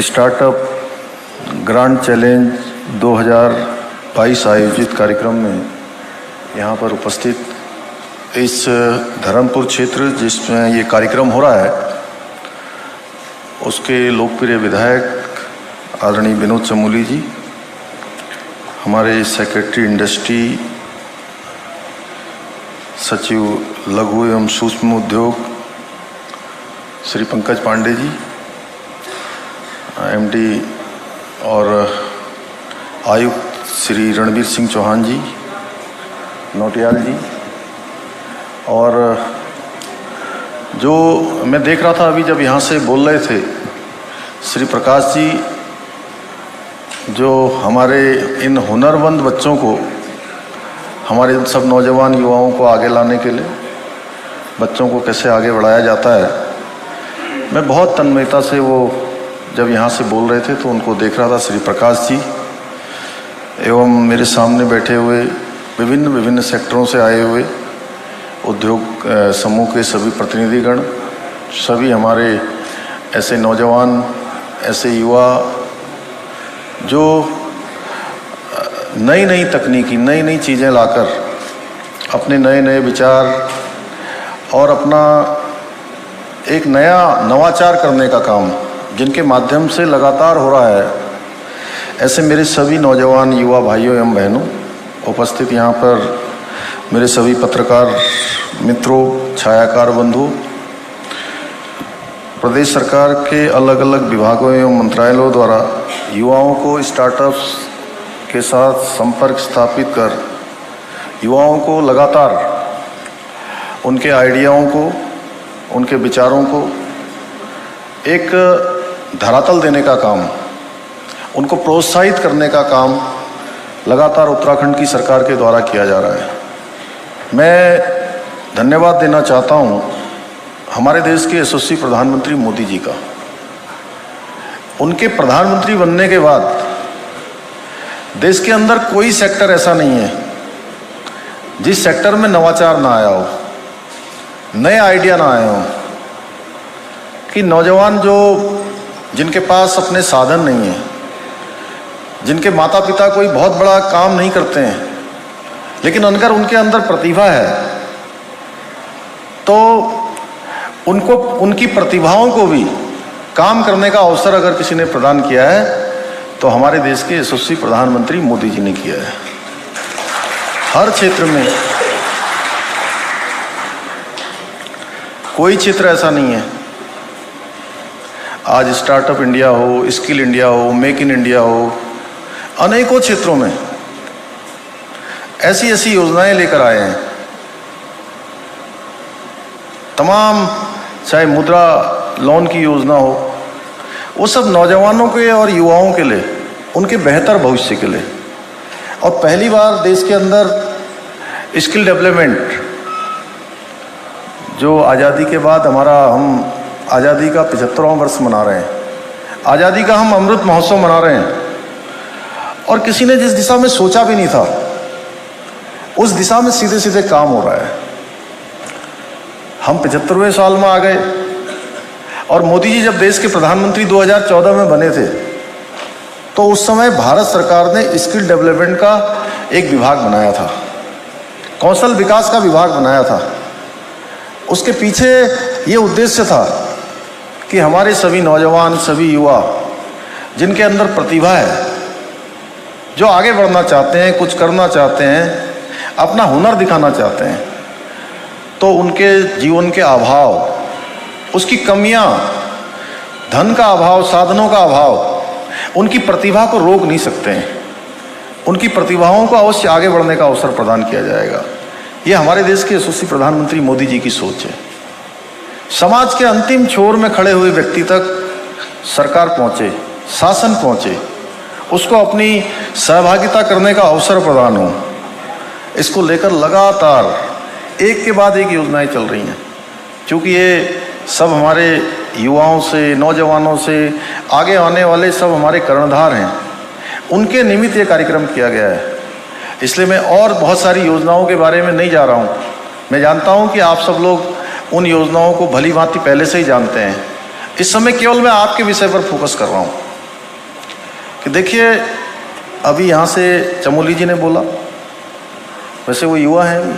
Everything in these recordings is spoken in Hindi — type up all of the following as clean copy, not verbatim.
स्टार्टअप ग्रांड चैलेंज 2022 आयोजित कार्यक्रम में यहाँ पर उपस्थित इस धर्मपुर क्षेत्र जिसमें ये कार्यक्रम हो रहा है उसके लोकप्रिय विधायक आदरणीय विनोद चमोली जी, हमारे सेक्रेटरी इंडस्ट्री, सचिव लघु एवं सूक्ष्म उद्योग श्री पंकज पांडे जी, एमडी और आयुक्त श्री रणवीर सिंह चौहान जी, नौटियाल जी, और जो मैं देख रहा था अभी जब यहाँ से बोल रहे थे श्री प्रकाश जी, जो हमारे इन हुनरमंद बच्चों को, हमारे इन सब नौजवान युवाओं को आगे लाने के लिए बच्चों को कैसे आगे बढ़ाया जाता है, मैं बहुत तन्मयता से वो जब यहाँ से बोल रहे थे तो उनको देख रहा था। श्री प्रकाश जी एवं मेरे सामने बैठे हुए विभिन्न सेक्टरों से आए हुए उद्योग समूह के सभी प्रतिनिधिगण, सभी हमारे ऐसे नौजवान, ऐसे युवा जो नई तकनीकी, नई चीज़ें लाकर अपने नए विचार और अपना एक नया नवाचार करने का काम जिनके माध्यम से लगातार हो रहा है, ऐसे मेरे सभी नौजवान युवा भाइयों एवं बहनों, उपस्थित यहाँ पर मेरे सभी पत्रकार मित्रों, छायाकार बंधु, प्रदेश सरकार के अलग अलग विभागों एवं मंत्रालयों द्वारा युवाओं को स्टार्टअप्स के साथ संपर्क स्थापित कर युवाओं को लगातार उनके आइडियाओं को, उनके विचारों को एक धरातल देने का काम, उनको प्रोत्साहित करने का काम लगातार उत्तराखंड की सरकार के द्वारा किया जा रहा है। मैं धन्यवाद देना चाहता हूँ हमारे देश के यशस्वी प्रधानमंत्री मोदी जी का। उनके प्रधानमंत्री बनने के बाद देश के अंदर कोई सेक्टर ऐसा नहीं है जिस सेक्टर में नवाचार ना आया हो, नए आइडिया ना आए हों, कि नौजवान जिनके पास अपने साधन नहीं है, जिनके माता पिता कोई बहुत बड़ा काम नहीं करते हैं, लेकिन अगर उनके अंदर प्रतिभा है तो उनको, उनकी प्रतिभाओं को भी काम करने का अवसर अगर किसी ने प्रदान किया है तो हमारे देश के यशस्वी प्रधानमंत्री मोदी जी ने किया है। हर क्षेत्र में कोई क्षेत्र ऐसा नहीं है, आज स्टार्टअप इंडिया हो, स्किल इंडिया हो, मेक इन इंडिया हो, अनेकों क्षेत्रों में ऐसी योजनाएं लेकर आए हैं। तमाम, चाहे मुद्रा लोन की योजना हो, वो सब नौजवानों के और युवाओं के लिए, उनके बेहतर भविष्य के लिए। और पहली बार देश के अंदर स्किल डेवलपमेंट, जो आज़ादी के बाद हम आज़ादी का 75वां वर्ष मना रहे हैं, आज़ादी का हम अमृत महोत्सव मना रहे हैं, और किसी ने जिस दिशा में सोचा भी नहीं था उस दिशा में सीधे काम हो रहा है। हम 75वें साल में आ गए, और मोदी जी जब देश के प्रधानमंत्री 2014 में बने थे तो उस समय भारत सरकार ने स्किल डेवलपमेंट का एक विभाग बनाया था, कौशल विकास का विभाग बनाया था। उसके पीछे ये उद्देश्य था कि हमारे सभी नौजवान, सभी युवा जिनके अंदर प्रतिभा है, जो आगे बढ़ना चाहते हैं, कुछ करना चाहते हैं, अपना हुनर दिखाना चाहते हैं, तो उनके जीवन के अभाव, उसकी कमियां, धन का अभाव, साधनों का अभाव, उनकी प्रतिभा को रोक नहीं सकते हैं। उनकी प्रतिभाओं को अवश्य आगे बढ़ने का अवसर प्रदान किया जाएगा। ये हमारे देश के यशस्वी प्रधानमंत्री मोदी जी की सोच है। समाज के अंतिम छोर में खड़े हुए व्यक्ति तक सरकार पहुंचे, शासन पहुंचे, उसको अपनी सहभागिता करने का अवसर प्रदान हो, इसको लेकर लगातार एक के बाद एक योजनाएं चल रही हैं। क्योंकि ये सब हमारे युवाओं से, नौजवानों से, आगे आने वाले सब हमारे कर्णधार हैं, उनके निमित्त ये कार्यक्रम किया गया है। इसलिए मैं और बहुत सारी योजनाओं के बारे में नहीं जा रहा हूँ। मैं जानता हूँ कि आप सब लोग उन योजनाओं को भली भांति पहले से ही जानते हैं। इस समय केवल मैं आपके विषय पर फोकस कर रहा हूँ। कि देखिए, अभी यहाँ से चमोली जी ने बोला, वैसे वो युवा हैं भी,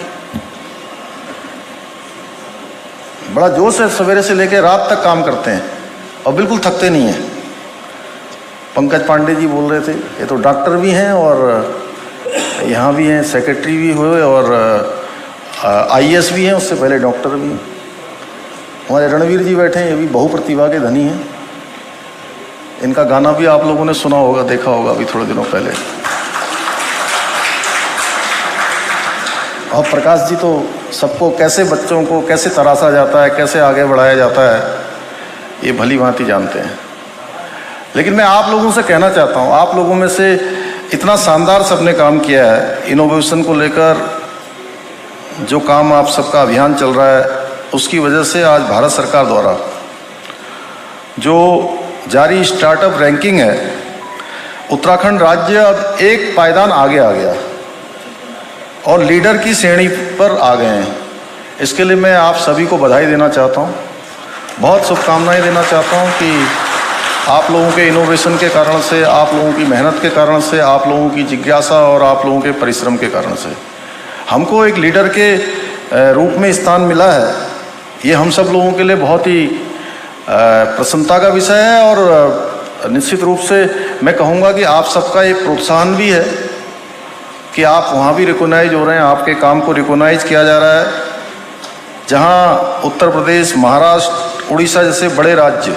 बड़ा जोश है, सवेरे से लेकर रात तक काम करते हैं और बिल्कुल थकते नहीं हैं। पंकज पांडे जी बोल रहे थे, ये तो डॉक्टर भी हैं और यहाँ भी हैं, सेक्रेटरी भी हुए और IAS भी हैं, उससे पहले डॉक्टर भी हैं। हमारे रणवीर जी बैठे हैं, ये भी बहुप्रतिभा के धनी हैं। इनका गाना भी आप लोगों ने सुना होगा, देखा होगा अभी थोड़े दिनों पहले। और प्रकाश जी तो सबको कैसे, बच्चों को कैसे तराशा जाता है, कैसे आगे बढ़ाया जाता है, ये भली भांति जानते हैं। लेकिन मैं आप लोगों से कहना चाहता हूँ, आप लोगों में से इतना शानदार सबने काम किया है इनोवेशन को लेकर, जो काम आप सबका अभियान चल रहा है, उसकी वजह से आज भारत सरकार द्वारा जो जारी स्टार्टअप रैंकिंग है, उत्तराखंड राज्य अब एक पायदान आगे आ गया और लीडर की श्रेणी पर आ गए हैं। इसके लिए मैं आप सभी को बधाई देना चाहता हूँ, बहुत शुभकामनाएं देना चाहता हूँ कि आप लोगों के इनोवेशन के कारण से, आप लोगों की मेहनत के कारण से, आप लोगों की जिज्ञासा और आप लोगों के परिश्रम के कारण से हमको एक लीडर के रूप में स्थान मिला है। ये हम सब लोगों के लिए बहुत ही प्रसन्नता का विषय है और निश्चित रूप से मैं कहूँगा कि आप सबका एक प्रोत्साहन भी है कि आप वहाँ भी रिकॉग्नाइज हो रहे हैं, आपके काम को रिकॉग्नाइज किया जा रहा है। जहाँ उत्तर प्रदेश, महाराष्ट्र, उड़ीसा जैसे बड़े राज्य,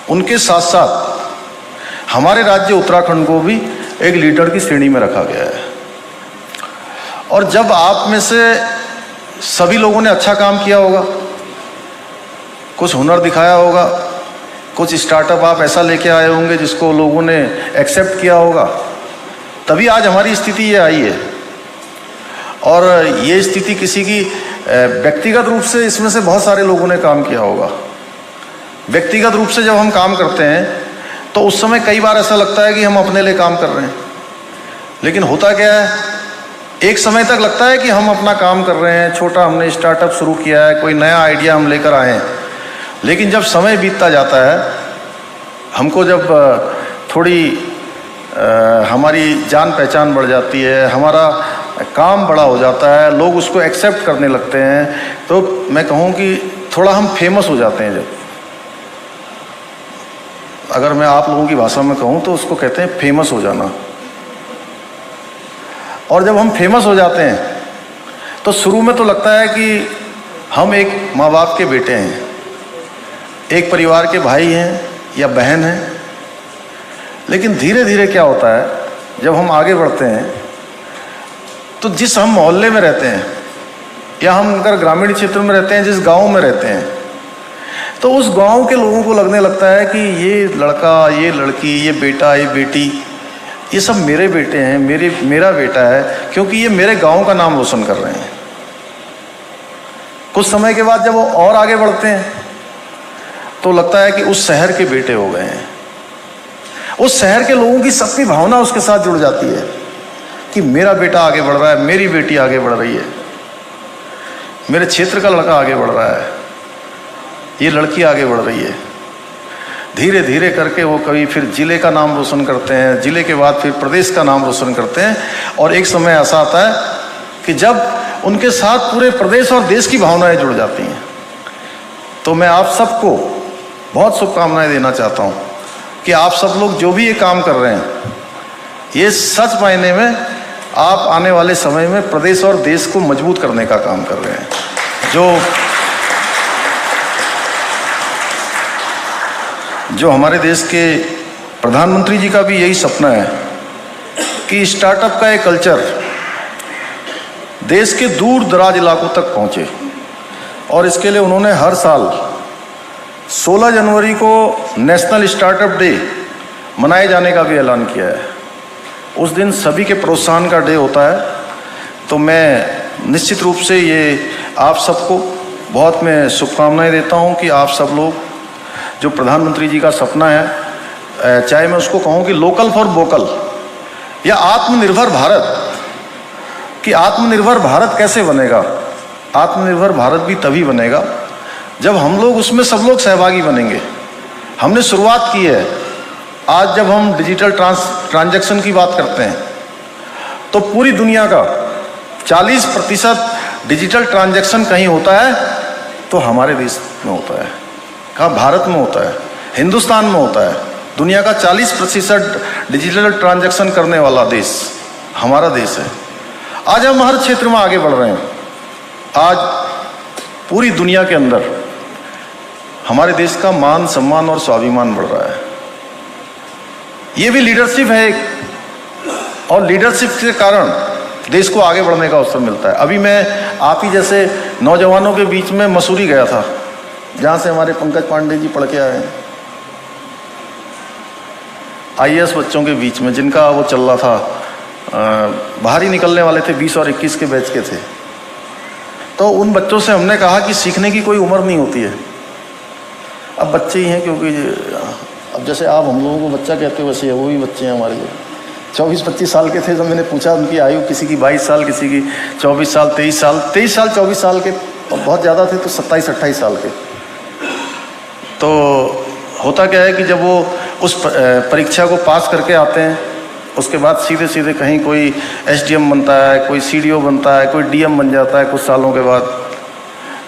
उनके साथ साथ हमारे राज्य उत्तराखंड को भी एक लीडर की श्रेणी में रखा गया है। और जब आप में से सभी लोगों ने अच्छा काम किया होगा, कुछ हुनर दिखाया होगा, कुछ स्टार्टअप आप ऐसा लेके आए होंगे जिसको लोगों ने एक्सेप्ट किया होगा, तभी आज हमारी स्थिति ये आई है। और ये स्थिति किसी की व्यक्तिगत रूप से, इसमें से बहुत सारे लोगों ने काम किया होगा। व्यक्तिगत रूप से जब हम काम करते हैं तो उस समय कई बार ऐसा लगता है कि हम अपने लिए काम कर रहे हैं, लेकिन होता क्या है, एक समय तक लगता है कि हम अपना काम कर रहे हैं, छोटा हमने स्टार्टअप शुरू किया है, कोई नया आइडिया हम लेकर आए हैं। लेकिन जब समय बीतता जाता है, हमको जब थोड़ी हमारी जान पहचान बढ़ जाती है, हमारा काम बड़ा हो जाता है, लोग उसको एक्सेप्ट करने लगते हैं, तो मैं कहूँ कि थोड़ा हम फेमस हो जाते हैं। जब अगर मैं आप लोगों की भाषा में कहूँ तो उसको कहते हैं फेमस हो जाना। और जब हम फेमस हो जाते हैं तो शुरू में तो लगता है कि हम एक माँ बाप के बेटे हैं, एक परिवार के भाई हैं या बहन हैं। लेकिन धीरे धीरे क्या होता है, जब हम आगे बढ़ते हैं तो जिस हम मोहल्ले में रहते हैं या हम अगर ग्रामीण क्षेत्र में रहते हैं, जिस गांव में रहते हैं, तो उस गांव के लोगों को लगने लगता है कि ये लड़का, ये लड़की, ये बेटा, ये बेटी, ये सब मेरे बेटे हैं, मेरा बेटा है, क्योंकि ये मेरे गांव का नाम रोशन कर रहे हैं। कुछ समय के बाद जब वो और आगे बढ़ते हैं तो लगता है कि उस शहर के बेटे हो गए हैं। उस शहर के लोगों की सबकी भावना उसके साथ जुड़ जाती है कि मेरा बेटा आगे बढ़ रहा है, मेरी बेटी आगे बढ़ रही है, मेरे क्षेत्र का लड़का आगे बढ़ रहा है, ये लड़की आगे बढ़ रही है। धीरे धीरे करके वो कभी फिर जिले का नाम रोशन करते हैं, जिले के बाद फिर प्रदेश का नाम रोशन करते हैं, और एक समय ऐसा आता है कि जब उनके साथ पूरे प्रदेश और देश की भावनाएं जुड़ जाती हैं। तो मैं आप सबको बहुत शुभकामनाएं देना चाहता हूं कि आप सब लोग जो भी ये काम कर रहे हैं, ये सच मायने में आप आने वाले समय में प्रदेश और देश को मजबूत करने का काम कर रहे हैं। जो हमारे देश के प्रधानमंत्री जी का भी यही सपना है कि स्टार्टअप का एक कल्चर देश के दूर दराज इलाकों तक पहुंचे, और इसके लिए उन्होंने हर साल 16 जनवरी को नेशनल स्टार्टअप डे मनाए जाने का भी ऐलान किया है। उस दिन सभी के प्रोत्साहन का डे होता है। तो मैं निश्चित रूप से ये आप सबको बहुत मैं शुभकामनाएं देता हूं कि आप सब लोग, जो प्रधानमंत्री जी का सपना है, चाहे मैं उसको कहूं कि लोकल फॉर वोकल या आत्मनिर्भर भारत, कि आत्मनिर्भर भारत कैसे बनेगा। आत्मनिर्भर भारत भी तभी बनेगा जब हम लोग उसमें सब लोग सहभागी बनेंगे। हमने शुरुआत की है, आज जब हम डिजिटल ट्रांजैक्शन की बात करते हैं तो पूरी दुनिया का 40% डिजिटल ट्रांजैक्शन कहीं होता है तो हमारे देश में होता है, कहाँ भारत में होता है, हिंदुस्तान में होता है। दुनिया का 40% डिजिटल ट्रांजैक्शन करने वाला देश हमारा देश है। आज हम हर क्षेत्र में आगे बढ़ रहे हैं। आज पूरी दुनिया के अंदर हमारे देश का मान सम्मान और स्वाभिमान बढ़ रहा है। ये भी लीडरशिप है एक, और लीडरशिप के कारण देश को आगे बढ़ने का अवसर मिलता है। अभी मैं आप ही जैसे नौजवानों के बीच में मसूरी गया था, जहाँ से हमारे पंकज पांडे जी पढ़ के आए हैं। IAS बच्चों के बीच में जिनका वो चल रहा था, बाहर ही निकलने वाले थे, 20 और 21 के बैच के थे। तो उन बच्चों से हमने कहा कि सीखने की कोई उम्र नहीं होती है। अब बच्चे ही हैं, क्योंकि अब जैसे आप हम लोगों को बच्चा कहते हो वैसे वो भी बच्चे हैं हमारे लिए। 24-25 साल के थे जब मैंने पूछा उनकी आयु, किसी की 22 साल, किसी की 24 साल, 23 साल, 24 साल के, और बहुत ज़्यादा थे तो 27-28 साल के। तो होता क्या है कि जब वो उस परीक्षा को पास करके आते हैं, उसके बाद सीधे सीधे कहीं कोई SDM बनता है, कोई CDO बनता है, कोई DM बन जाता है कुछ सालों के बाद।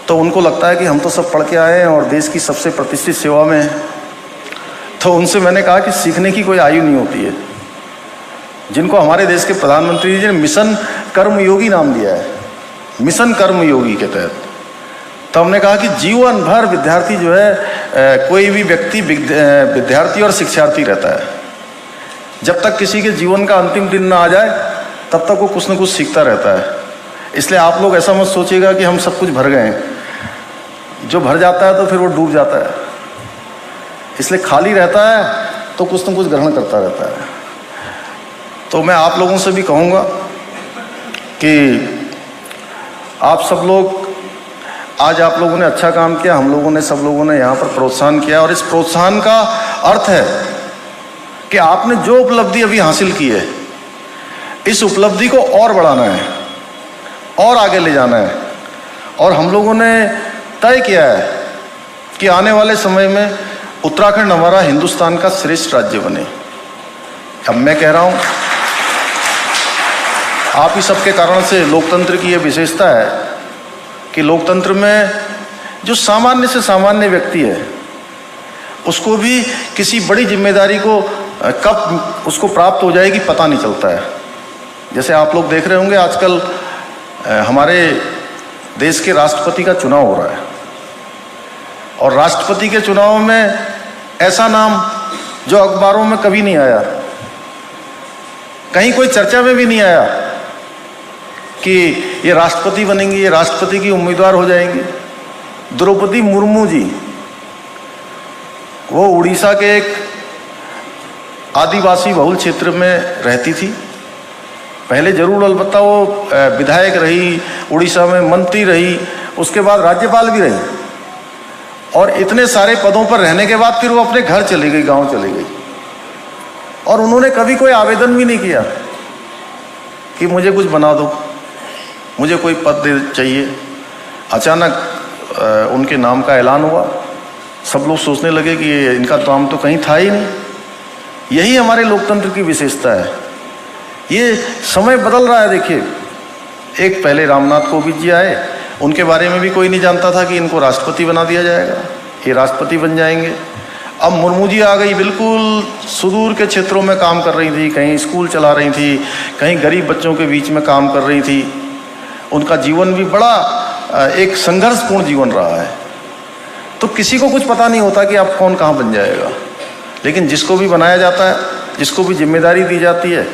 तो उनको लगता है कि हम तो सब पढ़ के आए हैं और देश की सबसे प्रतिष्ठित सेवा में हैं। तो उनसे मैंने कहा कि सीखने की कोई आयु नहीं होती है। जिनको हमारे देश के प्रधानमंत्री जी ने मिशन कर्मयोगी नाम दिया है, मिशन कर्मयोगी के तहत, तो हमने कहा कि जीवन भर विद्यार्थी जो है, कोई भी व्यक्ति विद्यार्थी और शिक्षार्थी रहता है। जब तक किसी के जीवन का अंतिम दिन ना आ जाए तब तक वो कुछ न कुछ सीखता रहता है। इसलिए आप लोग ऐसा मत सोचिएगा कि हम सब कुछ भर गए हैं। जो भर जाता है तो फिर वो डूब जाता है। इसलिए खाली रहता है तो कुछ न कुछ ग्रहण करता रहता है। तो मैं आप लोगों से भी कहूँगा कि आप सब लोग, आज आप लोगों ने अच्छा काम किया, हम लोगों ने, सब लोगों ने यहाँ पर प्रोत्साहन किया, और इस प्रोत्साहन का अर्थ है कि आपने जो उपलब्धि अभी हासिल की है, इस उपलब्धि को और बढ़ाना है और आगे ले जाना है। और हम लोगों ने तय किया है कि आने वाले समय में उत्तराखंड हमारा हिंदुस्तान का श्रेष्ठ राज्य बने। अब मैं कह रहा हूँ, आप ही सबके कारण से लोकतंत्र की यह विशेषता है कि लोकतंत्र में जो सामान्य से सामान्य व्यक्ति है, उसको भी किसी बड़ी जिम्मेदारी को कब उसको प्राप्त हो जाएगी पता नहीं चलता है। जैसे आप लोग देख रहे होंगे आजकल हमारे देश के राष्ट्रपति का चुनाव हो रहा है, और राष्ट्रपति के चुनाव में ऐसा नाम जो अखबारों में कभी नहीं आया, कहीं कोई चर्चा में भी नहीं आया कि ये राष्ट्रपति बनेंगी, ये राष्ट्रपति की उम्मीदवार हो जाएंगी, द्रौपदी मुर्मू जी। वो उड़ीसा के एक आदिवासी बहुल क्षेत्र में रहती थी। पहले जरूर अलबत्ता वो विधायक रही, उड़ीसा में मंत्री रही, उसके बाद राज्यपाल भी रही, और इतने सारे पदों पर रहने के बाद फिर वो अपने घर चली गई, गांव चली गई, और उन्होंने कभी कोई आवेदन भी नहीं किया कि मुझे कुछ बना दो, मुझे कोई पद दे चाहिए। अचानक उनके नाम का ऐलान हुआ। सब लोग सोचने लगे कि इनका नाम तो कहीं था ही नहीं। यही हमारे लोकतंत्र की विशेषता है। ये समय बदल रहा है। देखिए, एक पहले रामनाथ कोविंद जी आए, उनके बारे में भी कोई नहीं जानता था कि इनको राष्ट्रपति बना दिया जाएगा, ये राष्ट्रपति बन जाएंगे। अब मुर्मू जी आ गई, बिल्कुल सुदूर के क्षेत्रों में काम कर रही थी, कहीं स्कूल चला रही थी, कहीं गरीब बच्चों के बीच में काम कर रही थी। उनका जीवन भी बड़ा एक संघर्षपूर्ण जीवन रहा है। तो किसी को कुछ पता नहीं होता कि आप कौन कहाँ बन जाएगा, लेकिन जिसको भी बनाया जाता है, जिसको भी जिम्मेदारी दी जाती है,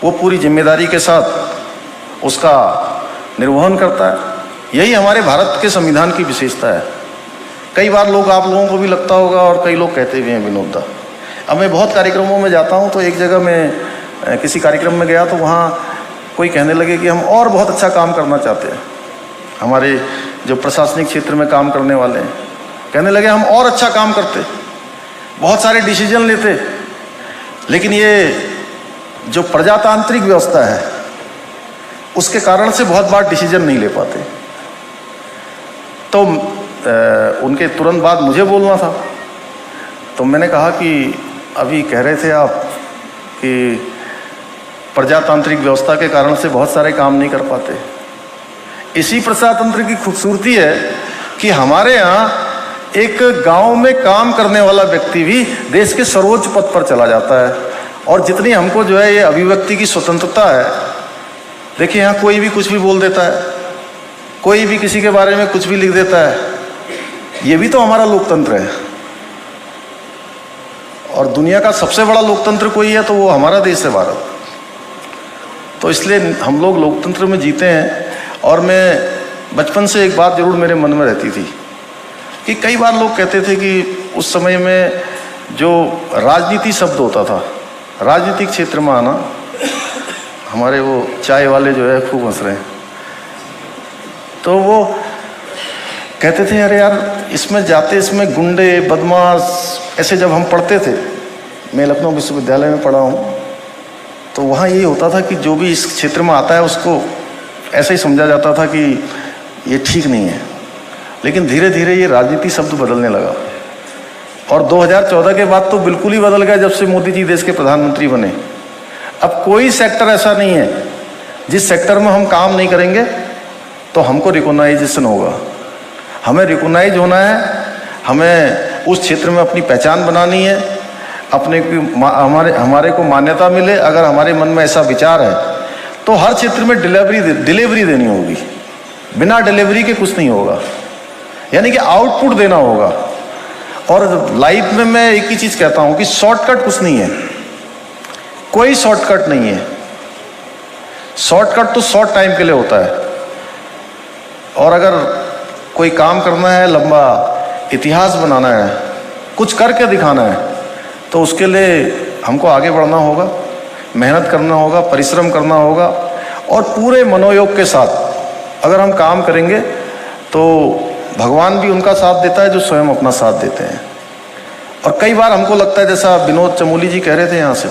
वो पूरी जिम्मेदारी के साथ उसका निर्वहन करता है। यही हमारे भारत के संविधान की विशेषता है। कई बार आप लोगों को भी लगता होगा, और कई लोग कहते भी हैं, विनोद दा, अब मैं बहुत कार्यक्रमों में जाता हूँ, तो एक जगह मैं किसी कार्यक्रम में गया तो वहाँ कोई कहने लगे कि हम और बहुत अच्छा काम करना चाहते हैं। हमारे जो प्रशासनिक क्षेत्र में काम करने वाले हैं कहने लगे हम और अच्छा काम करते, बहुत सारे डिसीजन लेते, लेकिन ये जो प्रजातांत्रिक व्यवस्था है उसके कारण से बहुत बार डिसीजन नहीं ले पाते। तो उनके तुरंत बाद मुझे बोलना था, तो मैंने कहा कि अभी कह रहे थे आप कि प्रजातांत्रिक व्यवस्था के कारण से बहुत सारे काम नहीं कर पाते। इसी प्रजातंत्र की खूबसूरती है कि हमारे यहाँ एक गांव में काम करने वाला व्यक्ति भी देश के सर्वोच्च पद पर चला जाता है। और जितनी हमको जो है ये अभिव्यक्ति की स्वतंत्रता है, देखिए यहाँ कोई भी कुछ भी बोल देता है, कोई भी किसी के बारे में कुछ भी लिख देता है। ये भी तो हमारा लोकतंत्र है। और दुनिया का सबसे बड़ा लोकतंत्र कोई है तो वो हमारा देश है, भारत। तो इसलिए हम लोग लोकतंत्र में जीते हैं। और मैं बचपन से एक बात जरूर मेरे मन में रहती थी कि कई बार लोग कहते थे कि उस समय में जो राजनीति शब्द होता था, राजनीतिक क्षेत्र में आना, हमारे वो चाय वाले जो है खूब हंस रहे हैं, तो वो कहते थे अरे यार इसमें जाते, इसमें गुंडे बदमाश, ऐसे जब हम पढ़ते थे, मैं लखनऊ विश्वविद्यालय में पढ़ा हूँ, तो वहाँ ये होता था कि जो भी इस क्षेत्र में आता है उसको ऐसा ही समझा जाता था कि ये ठीक नहीं है। लेकिन धीरे धीरे ये राजनीति शब्द बदलने लगा और 2014 के बाद तो बिल्कुल ही बदल गया जब से मोदी जी देश के प्रधानमंत्री बने। अब कोई सेक्टर ऐसा नहीं है जिस सेक्टर में हम काम नहीं करेंगे तो हमको रिकॉग्नाइजेशन होगा। हमें रिकॉग्नाइज होना है, हमें उस क्षेत्र में अपनी पहचान बनानी है, अपने हमारे को मान्यता मिले। अगर हमारे मन में ऐसा विचार है तो हर क्षेत्र में डिलीवरी देनी होगी। बिना डिलीवरी के कुछ नहीं होगा, यानी कि आउटपुट देना होगा। और लाइफ में मैं एक ही चीज़ कहता हूँ कि शॉर्टकट कुछ नहीं है, कोई शॉर्टकट नहीं है। शॉर्टकट तो शॉर्ट टाइम के लिए होता है। और अगर कोई काम करना है, लंबा इतिहास बनाना है, कुछ करके दिखाना है, तो उसके लिए हमको आगे बढ़ना होगा, मेहनत करना होगा, परिश्रम करना होगा। और पूरे मनोयोग के साथ अगर हम काम करेंगे तो भगवान भी उनका साथ देता है जो स्वयं अपना साथ देते हैं। और कई बार हमको लगता है, जैसा विनोद चमोली जी कह रहे थे यहाँ से,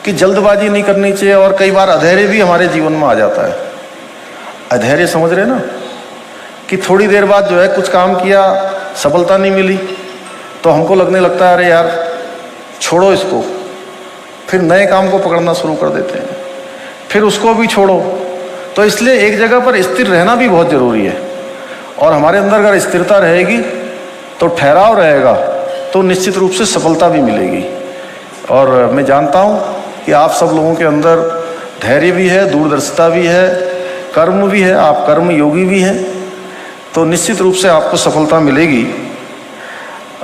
कि जल्दबाजी नहीं करनी चाहिए। और कई बार अधैर्य भी हमारे जीवन में आ जाता है। अधैर्य समझ रहे ना, कि थोड़ी देर बाद जो है कुछ काम किया, सफलता नहीं मिली, तो हमको लगने लगता है अरे यार छोड़ो इसको, फिर नए काम को पकड़ना शुरू कर देते हैं, फिर उसको भी छोड़ो। तो इसलिए एक जगह पर स्थिर रहना भी बहुत ज़रूरी है। और हमारे अंदर अगर स्थिरता रहेगी तो ठहराव रहेगा, तो निश्चित रूप से सफलता भी मिलेगी। और मैं जानता हूँ कि आप सब लोगों के अंदर धैर्य भी है, दूरदर्शिता भी है, कर्म भी है, आप कर्म योगी भी हैं, तो निश्चित रूप से आपको सफलता मिलेगी।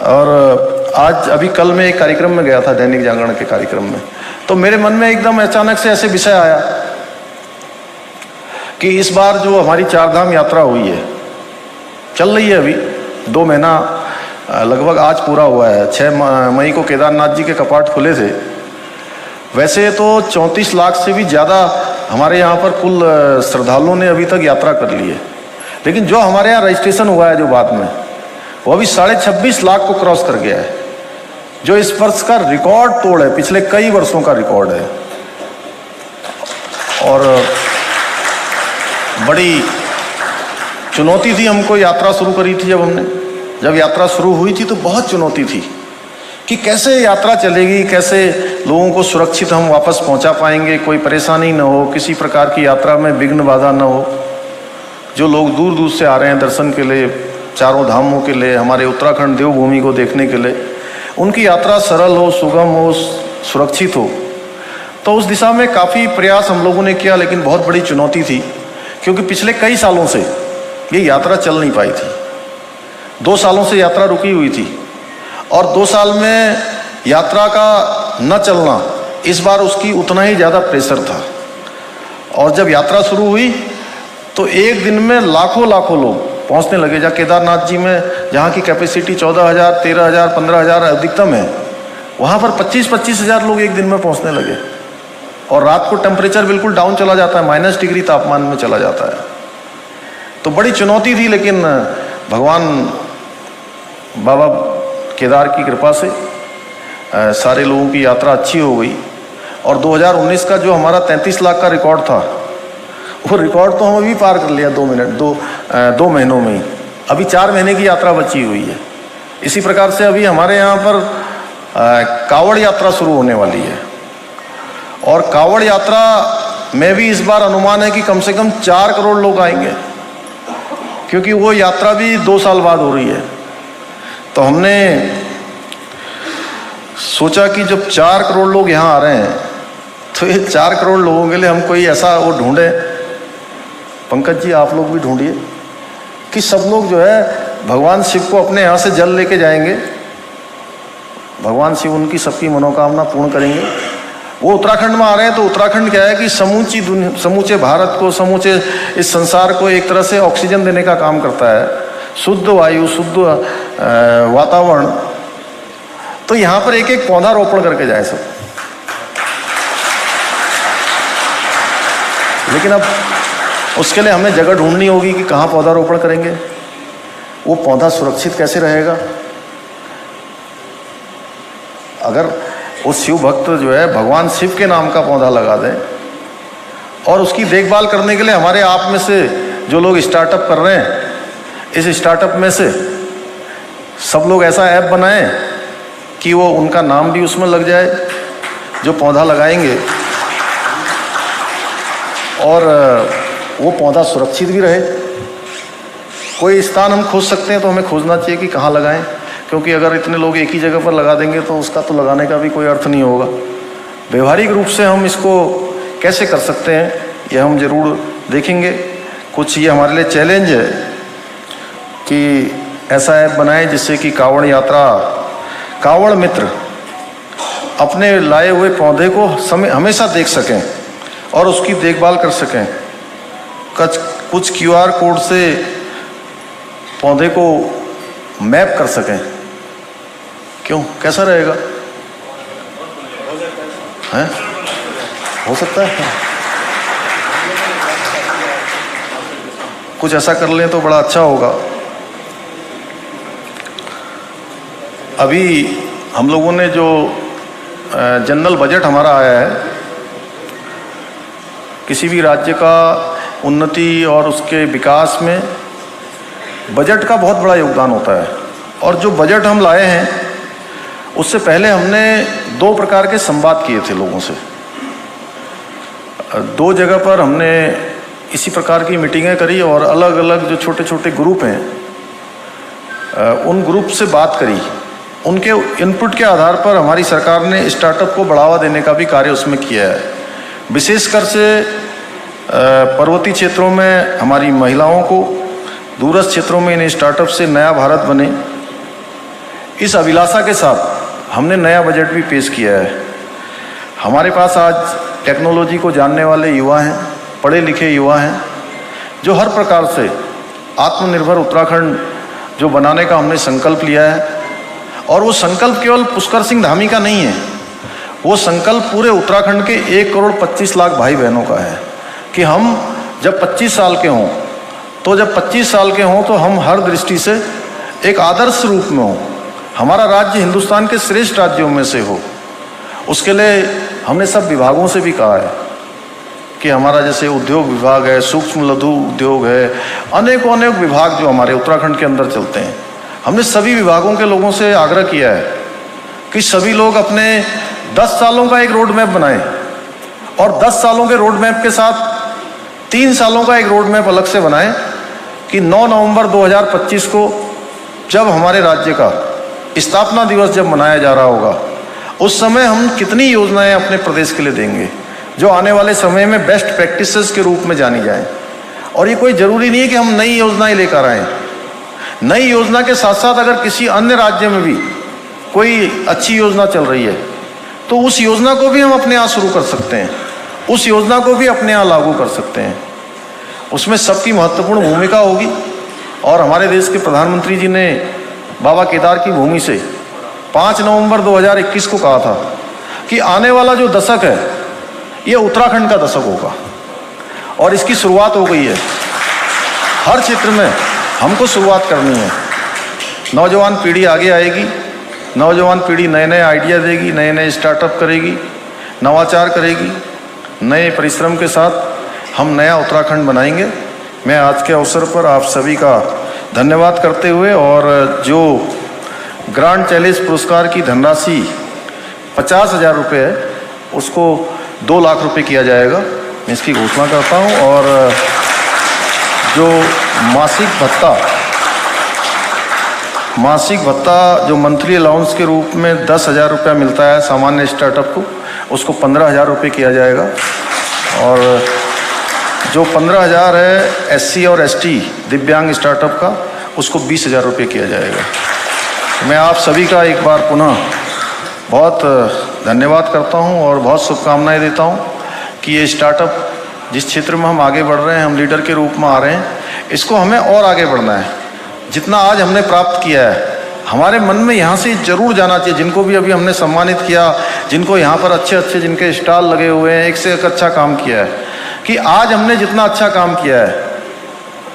और आज अभी कल मैं एक कार्यक्रम में गया था, दैनिक जागरण के कार्यक्रम में, तो मेरे मन में एकदम अचानक से ऐसे विषय आया कि इस बार जो हमारी चारधाम यात्रा हुई है, चल रही है अभी 2 महीना लगभग आज पूरा हुआ है। 6 मई को केदारनाथ जी के कपाट खुले थे। वैसे तो 34 लाख से भी ज़्यादा हमारे यहाँ पर कुल श्रद्धालुओं ने अभी तक यात्रा कर ली है। लेकिन जो हमारे यहाँ रजिस्ट्रेशन हुआ है जो बाद में, वो अभी 26.5 लाख को क्रॉस कर गया है, जो इस वर्ष का रिकॉर्ड तोड़ है, पिछले कई वर्षों का रिकॉर्ड है। और बड़ी चुनौती थी हमको, यात्रा शुरू करी थी जब यात्रा शुरू हुई थी तो बहुत चुनौती थी कि कैसे यात्रा चलेगी, कैसे लोगों को सुरक्षित हम वापस पहुंचा पाएंगे, कोई परेशानी न हो, किसी प्रकार की यात्रा में विघ्न बाधा न हो। जो लोग दूर दूर से आ रहे हैं दर्शन के लिए, चारों धामों के लिए, हमारे उत्तराखंड देवभूमि को देखने के लिए, उनकी यात्रा सरल हो, सुगम हो, सुरक्षित हो। तो उस दिशा में काफ़ी प्रयास हम लोगों ने किया, लेकिन बहुत बड़ी चुनौती थी क्योंकि पिछले कई सालों से ये यात्रा चल नहीं पाई थी। 2 सालों से यात्रा रुकी हुई थी और 2 साल में यात्रा का न चलना, इस बार उसकी उतना ही ज़्यादा प्रेशर था। और जब यात्रा शुरू हुई तो एक दिन में लाखों लोग पहुंचने लगे। जहाँ केदारनाथ जी में, जहाँ की कैपेसिटी 14,000, 13,000, 15,000 अधिकतम है, वहाँ पर 25-25 हज़ार लोग एक दिन में पहुँचने लगे। और रात को टेम्परेचर बिल्कुल डाउन चला जाता है, -, डिग्री तापमान में चला जाता है। तो बड़ी चुनौती थी, लेकिन भगवान बाबा केदार की कृपा से सारे लोगों की यात्रा अच्छी हो गई। और 2019 का जो हमारा 33 लाख का रिकॉर्ड था, वो रिकॉर्ड तो हम अभी पार कर लिया 2 महीनों में ही। अभी 4 महीने की यात्रा बची हुई है। इसी प्रकार से अभी हमारे यहाँ पर कावड़ यात्रा शुरू होने वाली है। और कावड़ यात्रा में भी इस बार अनुमान है कि कम से कम 4 करोड़ लोग आएंगे, क्योंकि वो यात्रा भी 2 साल बाद हो रही है। तो हमने सोचा कि जब 4 करोड़ लोग यहाँ आ रहे हैं तो ये 4 करोड़ लोगों के लिए हम कोई ऐसा वो ढूंढें, पंकज जी आप लोग भी ढूंढिए, कि सब लोग जो है भगवान शिव को अपने यहाँ से जल लेके जाएंगे, भगवान शिव उनकी सबकी मनोकामना पूर्ण करेंगे। वो उत्तराखंड में आ रहे हैं तो उत्तराखंड क्या है कि समूची दुनिया, समूचे भारत को, समूचे इस संसार को एक तरह से ऑक्सीजन देने का काम करता है, शुद्ध वायु, शुद्ध वातावरण। तो यहाँ पर एक एक पौधा रोपण करके जाए सब। लेकिन अब उसके लिए हमें जगह ढूंढनी होगी कि कहाँ पौधारोपण करेंगे, वो पौधा सुरक्षित कैसे रहेगा। अगर वो शिव भक्त जो है भगवान शिव के नाम का पौधा लगा दें, और उसकी देखभाल करने के लिए हमारे आप में से जो लोग स्टार्टअप कर रहे हैं, इस स्टार्टअप में से सब लोग ऐसा ऐप बनाएं कि वो उनका नाम भी उसमें लग जाए जो पौधा लगाएंगे, और वो पौधा सुरक्षित भी रहे। कोई स्थान हम खोज सकते हैं तो हमें खोजना चाहिए कि कहाँ लगाएं, क्योंकि अगर इतने लोग एक ही जगह पर लगा देंगे तो उसका तो लगाने का भी कोई अर्थ नहीं होगा। व्यवहारिक रूप से हम इसको कैसे कर सकते हैं ये हम जरूर देखेंगे। कुछ ये हमारे लिए चैलेंज है कि ऐसा ऐप बनाएं जिससे कि कावड़ यात्रा, कावड़ मित्र अपने लाए हुए पौधे को हमेशा देख सकें और उसकी देखभाल कर सकें। कुछ QR कोड से पौधे को मैप कर सकें। क्यों, कैसा रहेगा? हैं? हो सकता है कुछ ऐसा कर लें तो बड़ा अच्छा होगा। अभी हम लोगों ने जो जनरल बजट हमारा आया है, किसी भी राज्य का उन्नति और उसके विकास में बजट का बहुत बड़ा योगदान होता है। और जो बजट हम लाए हैं उससे पहले हमने 2 प्रकार के संवाद किए थे लोगों से। 2 जगह पर हमने इसी प्रकार की मीटिंगें करी और अलग अलग जो छोटे छोटे ग्रुप हैं उन ग्रुप से बात करी। उनके इनपुट के आधार पर हमारी सरकार ने स्टार्टअप को बढ़ावा देने का भी कार्य उसमें किया है। विशेषकर से पर्वतीय क्षेत्रों में हमारी महिलाओं को, दूरस्थ क्षेत्रों में इन स्टार्टअप से नया भारत बने, इस अभिलाषा के साथ हमने नया बजट भी पेश किया है। हमारे पास आज टेक्नोलॉजी को जानने वाले युवा हैं, पढ़े लिखे युवा हैं, जो हर प्रकार से आत्मनिर्भर उत्तराखंड जो बनाने का हमने संकल्प लिया है। और वो संकल्प केवल पुष्कर सिंह धामी का नहीं है, वो संकल्प पूरे उत्तराखंड के 1 करोड़ 25 लाख भाई बहनों का है कि हम जब 25 साल के हों तो हम हर दृष्टि से एक आदर्श रूप में हों, हमारा राज्य हिंदुस्तान के श्रेष्ठ राज्यों में से हो। उसके लिए हमने सब विभागों से भी कहा है कि हमारा जैसे उद्योग विभाग है, सूक्ष्म लघु उद्योग है, अनेकों विभाग जो हमारे उत्तराखंड के अंदर चलते हैं, हमने सभी विभागों के लोगों से आग्रह किया है कि सभी लोग अपने 10 सालों का एक रोड मैप बनाएं और 10 सालों के रोड मैप के साथ 3 सालों का एक रोड मैप अलग से बनाएं कि 9 नवंबर 2025 को जब हमारे राज्य का स्थापना दिवस जब मनाया जा रहा होगा, उस समय हम कितनी योजनाएं अपने प्रदेश के लिए देंगे जो आने वाले समय में बेस्ट प्रैक्टिसेस के रूप में जानी जाएं। और ये कोई ज़रूरी नहीं है कि हम नई योजनाएं लेकर आएँ। नई योजना के साथ साथ अगर किसी अन्य राज्य में भी कोई अच्छी योजना चल रही है तो उस योजना को भी हम अपने यहाँ शुरू कर सकते हैं, उस योजना को भी अपने यहाँ लागू कर सकते हैं। उसमें सबकी महत्वपूर्ण भूमिका होगी। और हमारे देश के प्रधानमंत्री जी ने बाबा केदार की भूमि से 5 नवंबर 2021 को कहा था कि आने वाला जो दशक है ये उत्तराखंड का दशक होगा, और इसकी शुरुआत हो गई है। हर क्षेत्र में हमको शुरुआत करनी है। नौजवान पीढ़ी आगे आएगी, नौजवान पीढ़ी नए नए आइडिया देगी, नए नए स्टार्टअप करेगी, नवाचार करेगी। नए परिश्रम के साथ हम नया उत्तराखंड बनाएंगे। मैं आज के अवसर पर आप सभी का धन्यवाद करते हुए और जो ग्रांड चैलेंज पुरस्कार की धनराशि 50,000 रुपये है, उसको 2 लाख रुपए किया जाएगा। मैं इसकी घोषणा करता हूँ। और जो मासिक भत्ता जो मंथली अलाउंस के रूप में 10,000 रुपया मिलता है सामान्य स्टार्टअप को, उसको 15,000 रुपये किया जाएगा। और जो 15,000 है SC और ST दिव्यांग स्टार्टअप का, उसको 20,000 रुपये किया जाएगा। मैं आप सभी का एक बार पुनः बहुत धन्यवाद करता हूं और बहुत शुभकामनाएं देता हूं कि ये स्टार्टअप जिस क्षेत्र में हम आगे बढ़ रहे हैं, हम लीडर के रूप में आ रहे हैं, इसको हमें और आगे बढ़ना है। जितना आज हमने प्राप्त किया है, हमारे मन में यहाँ से जरूर जाना चाहिए। जिनको भी अभी हमने सम्मानित किया, जिनको यहाँ पर अच्छे अच्छे जिनके स्टॉल लगे हुए हैं, एक से एक अच्छा काम किया है, कि आज हमने जितना अच्छा काम किया है,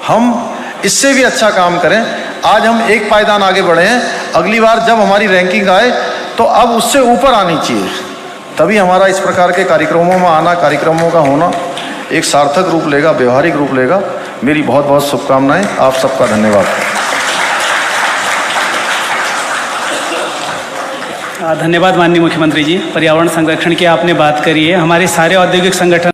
हम इससे भी अच्छा काम करें। आज हम एक पायदान आगे बढ़े हैं, अगली बार जब हमारी रैंकिंग आए तो अब उससे ऊपर आनी चाहिए। तभी हमारा इस प्रकार के कार्यक्रमों में आना, कार्यक्रमों का होना एक सार्थक रूप लेगा, व्यवहारिक रूप लेगा। मेरी बहुत बहुत शुभकामनाएं। आप सबका धन्यवाद। धन्यवाद माननीय मुख्यमंत्री जी। पर्यावरण संरक्षण की आपने बात करी है। हमारे सारे औद्योगिक संगठन